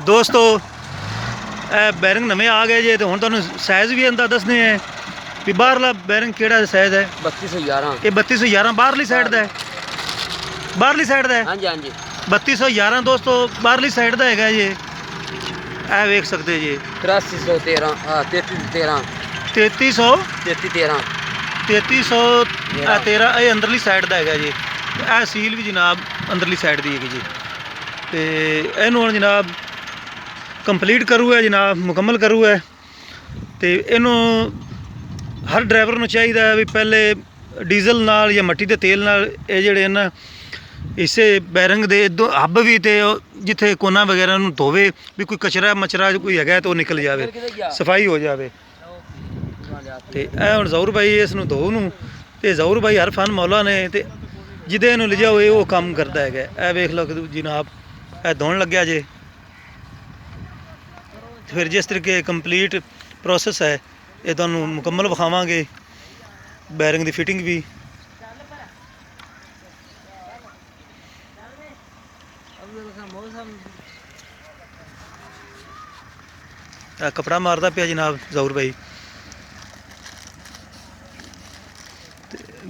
ਦੋਸਤੋ ਇਹ ਬੈਰਿੰਗ ਨਵੇਂ ਆ ਗਏ ਜੇ ਤੇ ਹੁਣ ਤੁਹਾਨੂੰ ਸਾਈਜ਼ ਵੀ ਇਹਦਾ ਦੱਸਦੇ ਆ ਵੀ ਬਾਹਰਲਾ ਬੈਰਿੰਗ ਕਿਹੜਾ ਸਾਈਜ਼ ਹੈ। 3211 ਇਹ 3211 ਬਾਹਰਲੀ ਸਾਈਡ ਦਾ ਹੈ। ਬਾਹਰਲੀ ਸਾਈਡ ਦਾ ਹੈ। ਹਾਂਜੀ ਹਾਂਜੀ 3211 ਦੋਸਤੋ ਬਾਹਰਲੀ ਸਾਈਡ ਦਾ ਹੈਗਾ ਜੀ। ਇਹ ਵੇਖ ਸਕਦੇ ਜੀ 8313 3313 3300 3313 3313 ਇਹ ਅੰਦਰਲੀ ਸਾਈਡ ਦਾ ਹੈਗਾ ਜੀ। ਇਹ ਸੀਲ ਵੀ ਜਨਾਬ ਅੰਦਰਲੀ ਸਾਈਡ ਦੀ ਹੈਗੀ ਜੀ। ਤੇ ਇਹਨੂੰ ਹੁਣ ਜਨਾਬ ਕੰਪਲੀਟ ਕਰੂਗਾ ਜਨਾਬ, ਮੁਕੰਮਲ ਕਰੂਗਾ। ਤੇ ਇਹਨੂੰ ਹਰ ਡਰਾਈਵਰ ਨੂੰ ਚਾਹੀਦਾ ਵੀ ਪਹਿਲੇ ਡੀਜ਼ਲ ਨਾਲ ਜਾਂ ਮੱਟੀ ਦੇ ਤੇਲ ਨਾਲ ਇਹ ਜਿਹੜੇ ਨਾ ਇਸੇ ਬੈਰਿੰਗ ਦੇ ਹੱਬ ਵੀ ਤੇ ਜਿੱਥੇ ਕੋਨਾ ਵਗੈਰਾ ਨੂੰ ਧੋਵੇ ਵੀ ਕੋਈ ਕਚਰਾ ਮਚਰਾ ਕੋਈ ਹੈਗਾ ਤਾਂ ਉਹ ਨਿਕਲ ਜਾਵੇ, ਸਫਾਈ ਹੋ ਜਾਵੇ। ਤੇ ਇਹ ਹੁਣ ਜ਼ਹੂਰ ਭਾਈ ਇਸ ਨੂੰ ਧੋ ਨੂੰ ਤੇ ਜ਼ਹੂਰ ਭਾਈ ਹਰ ਫਨ ਮੌਲਾ ਨੇ ਤੇ ਜਿਹਦੇ ਇਹਨੂੰ ਲਿਜਾਓ ਉਹ ਕੰਮ ਕਰਦਾ ਹੈਗਾ। ਇਹ ਵੇਖ ਲਓ ਜਨਾਬ ਇਹ ਧੋਣ ਲੱਗਿਆ ਜੇ। ਫਿਰ ਜਿਸ ਤਰੀਕੇ ਕੰਪਲੀਟ ਪ੍ਰੋਸੈਸ ਹੈ ਇਹ ਤੁਹਾਨੂੰ ਮੁਕੰਮਲ ਵਿਖਾਵਾਂਗੇ, ਬੈਰਿੰਗ ਦੀ ਫਿਟਿੰਗ ਵੀ। ਕਪੜਾ ਮਾਰਦਾ ਪਿਆ ਜਨਾਬ ਜ਼ਹੂਰ ਭਾਈ।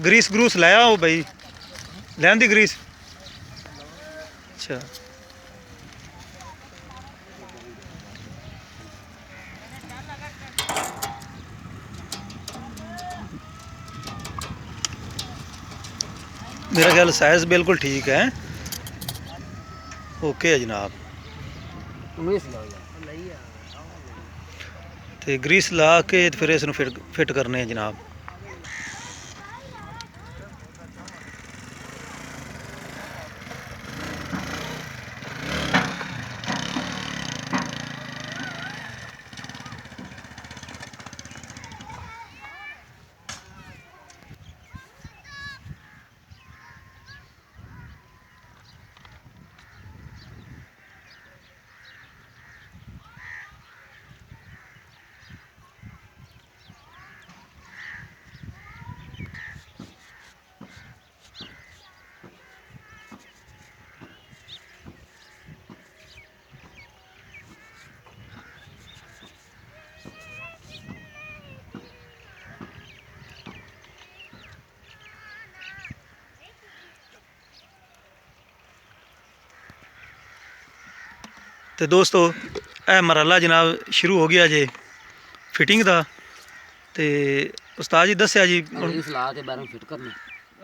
ਗਰੀਸ ਗਰੂਸ ਲੈ ਆਓ ਭਾਈ, ਲੈਣ ਦੀ ਗਰੀਸ। ਅੱਛਾ मेरा ख्याल साइज बिल्कुल ठीक है। ओके है जनाब। तो ग्रीस ला के फिर इसनूं फिट करने हैं जनाब। तो दोस्तों यह मरहला जनाब शुरू हो गया जे फिटिंग का। तो उस्ताद जी दस्या जी फिट करनी।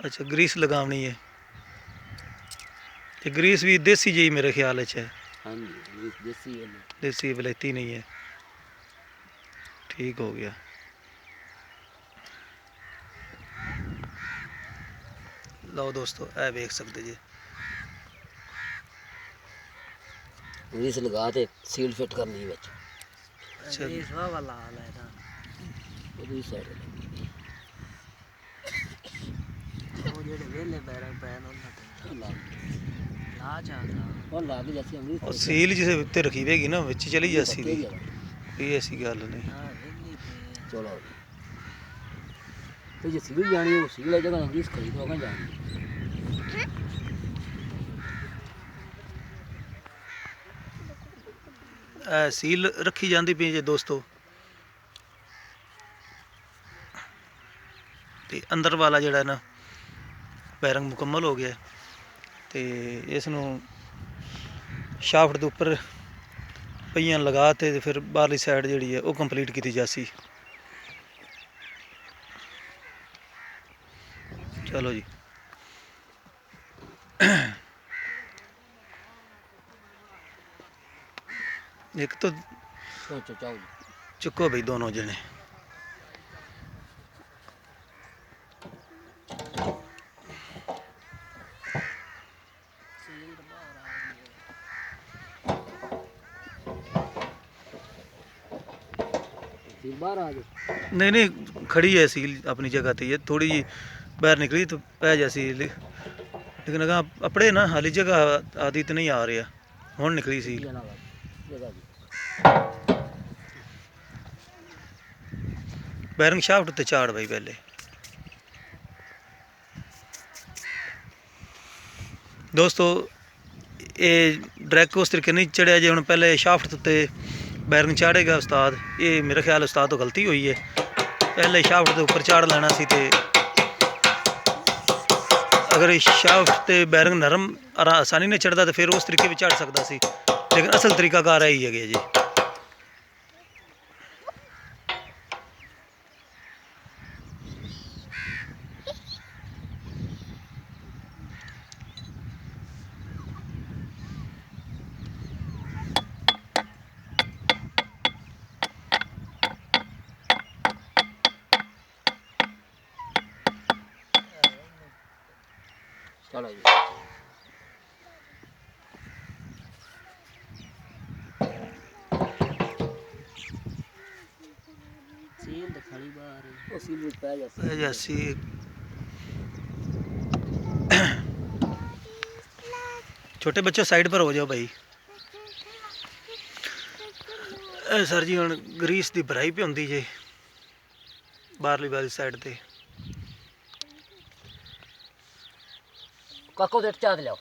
अच्छा ग्रीस लगावनी है। तो ग्रीस भी देसी जी मेरे ख्याल है। हाँ जी देसी वलैती नहीं है। ठीक हो गया। लो दोस्तों यह देख सकते जी ग्रीस लगा के सील फिट करनी है। अच्छा वाला हाल है ना वो साइड वो जेडे वेले बैरंग पैन ला जाता और ला के जैसे अमृत और सील जिसे उत्ते रखी होगी ना विच चली जासी दी ये ऐसी गल नहीं। हां चलो तो जे सील जानी वो सील जगह ग्रीस खरीद होगा जानी। सील रखी जाती पी जे दोस्तों। तो अंदर वाला जड़ा ना बैरिंग मुकम्मल हो गया। तो इसनूं शाफ्ट के उपर पहियां लगा ते फिर बाहरली साइड जी है वो कंप्लीट की जासी। चलो जी एक तो चुको भाई दोनों जने। नहीं खड़ी है सील अपनी जगह ते ये थोड़ी जी बाहर निकली तो पै जा सील। लेकिन अगर अपने ना हाली जगह आदि तो नहीं आ रहा हुण निकली सील। बैरिंग शाफ्ट उत्ते झाड़ भाई पहले। दोस्तों ये ਡਾਇਰੈਕਟ ਉਸ ਤਰੀਕੇ ਨਹੀਂ ਚੜਿਆ ਜੇ ਹੁਣ ਪਹਿਲੇ ਸ਼ਾਫਟ ਉੱਤੇ ਬੈਰਿੰਗ ਚਾੜੇਗਾ ਉਸਤਾਦ, ਇਹ ਮੇਰੇ ਖਿਆਲ ਉਸਤਾਦ ਤੋਂ ਗਲਤੀ ਹੋਈ ਹੈ। ਪਹਿਲੇ ਸ਼ਾਫਟ ਦੇ ਉੱਪਰ ਚਾੜ ਲੈਣਾ ਸੀ, ਤੇ ਅਗਰ ਇਹ ਸ਼ਾਫਟ ਤੇ ਬੈਰਿੰਗ ਨਰਮ ਆਸਾਨੀ ਨਾਲ ਚੜਦਾ ਤਾਂ ਫਿਰ ਉਸ ਤਰੀਕੇ ਵੀ ਚੜ ਸਕਦਾ ਸੀ, ਲੇਕਿਨ ਅਸਲ ਤਰੀਕਾਕਾਰ ਇਹ ਹੀ ਹੈਗੇ ਜੀ। चलो जी सील तो खड़ी बाहर है, सील भी पै जाती जैसी छोटे बच्चों साइड पर हो जाओ भाई। सर जी हुण ग्रीस की भराई पे होंदी जे बाहरली वाली साइड ते। काको देट चाद लियो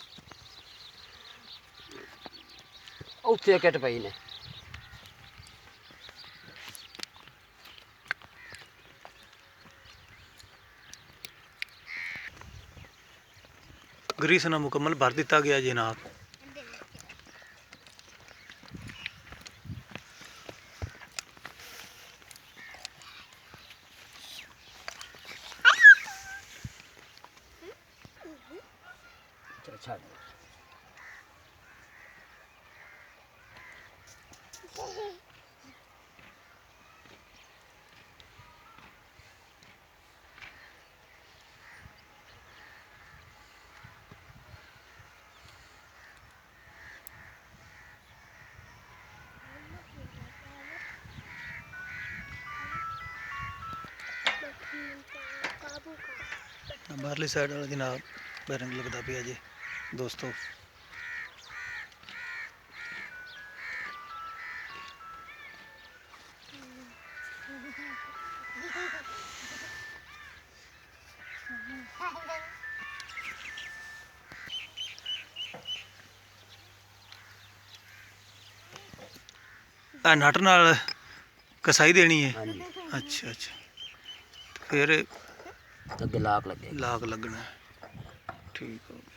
उत्थे कट पई ने ग्रीस ना मुकम्मल भर दिता गया जनाब। अच्छा बाहरली साइड वाला जनाब बैरिंग लगता पिया जी दोस्तों। नट नाल कसाई देनी है। हाँ जी अच्छा अच्छा, फिर अगे लाक लगे लाग लगना है, ठीक हो गया।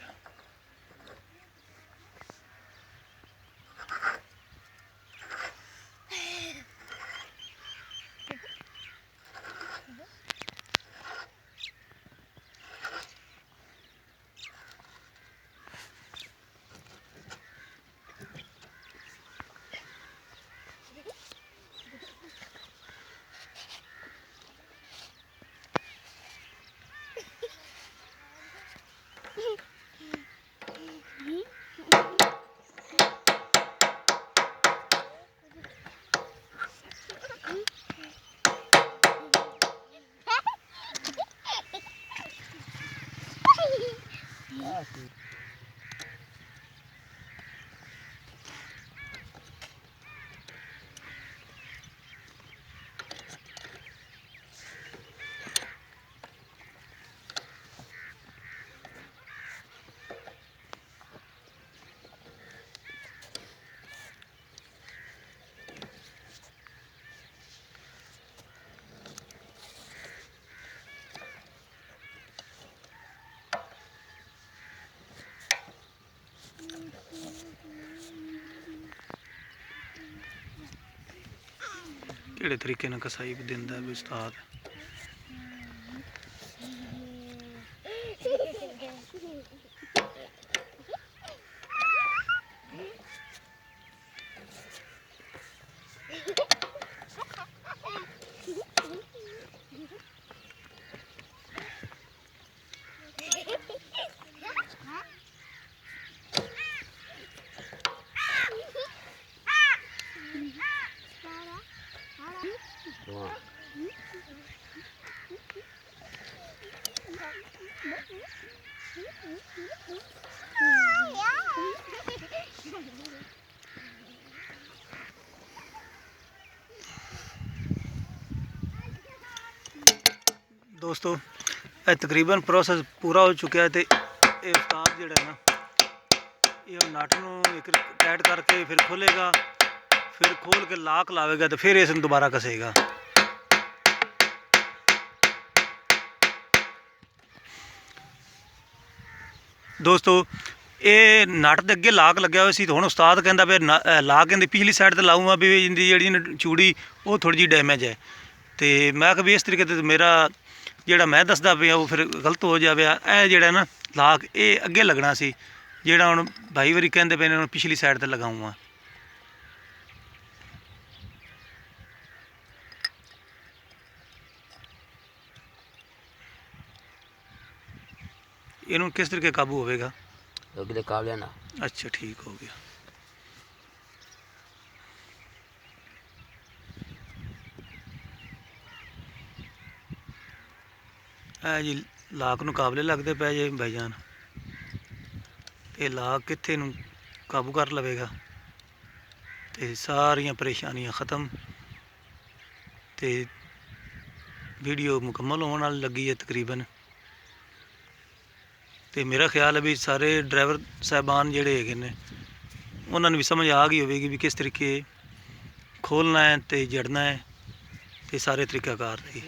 ਕਿਹੜੇ ਤਰੀਕੇ ਨਾਲ ਕਸਾਈ ਵੀ ਦਿੰਦਾ ਵੀ ਉਸਤਾਦ। दोस्तों ਇਹ ਤਕਰੀਬਨ प्रोसेस पूरा हो चुका है। तो ये उस्ताद जिहड़ा ना ये नट नूं ਇੱਕ ਟਾਈਟ ਕਰਕੇ ਫਿਰ ਖੋਲੇਗਾ, ਫਿਰ ਖੋਲ ਕੇ ਲਾਕ ਲਾਵੇਗਾ ਤੇ ਫਿਰ ਇਸ ਨੂੰ ਦੁਬਾਰਾ ਕਸੇਗਾ। ਦੋਸਤੋ ਇਹ ਨਟ ਦੇ ਅੱਗੇ ਲਾਕ ਲੱਗਿਆ ਹੋਇਆ ਸੀ ਤੇ ਹੁਣ ਉਸਤਾਦ ਕਹਿੰਦਾ ਵੀ ਲਾਕ ਇਹਦੀ ਪਿਛਲੀ ਸਾਈਡ ਤੇ ਲਾਊਂਗਾ ਵੀ ਇਹਦੀ ਜਿਹੜੀ ਚੂੜੀ ਉਹ ਥੋੜੀ ਜਿਹੀ ਡੈਮੇਜ ਹੈ। ਤੇ ਮੈਂ ਕਿਹਾ ਵੀ ਇਸ ਤਰੀਕੇ ਤੇ ਮੇਰਾ ਜਿਹੜਾ ਮੈਂ ਦੱਸਦਾ ਪਿਆ ਉਹ ਫਿਰ ਗਲਤ ਹੋ ਜਾਵੇ। ਇਹ ਜਿਹੜਾ ਨਾ ਲਾਕ ਇਹ ਅੱਗੇ ਲੱਗਣਾ ਸੀ, ਜਿਹੜਾ ਹੁਣ ਭਾਈ ਵਾਰੀ ਕਹਿੰਦੇ ਪਏ ਨੇ ਹੁਣ ਪਿਛਲੀ ਸਾਈਡ ਤੇ ਲਗਾਊਂਗਾ। ਇਹਨੂੰ किस तरीके काबू होगा? काबलिया। अच्छा ठीक हो गया। जी लाक नूं काबले लगते पे जे भाईजान, ये लाक कित्थे नूं काबू कर लवेगा तो सारियां परेशानियां ख़त्म। तो वीडियो मुकम्मल होने वाली लगी है तकरीबन। तो मेरा ख्याल है भी सारे ड्राइवर साहबान जिहड़े हैगे ने उन्होंने भी समझ आ गई होगी भी किस तरीके खोलना है तो जड़ना है तो सारे तरीकाकार है।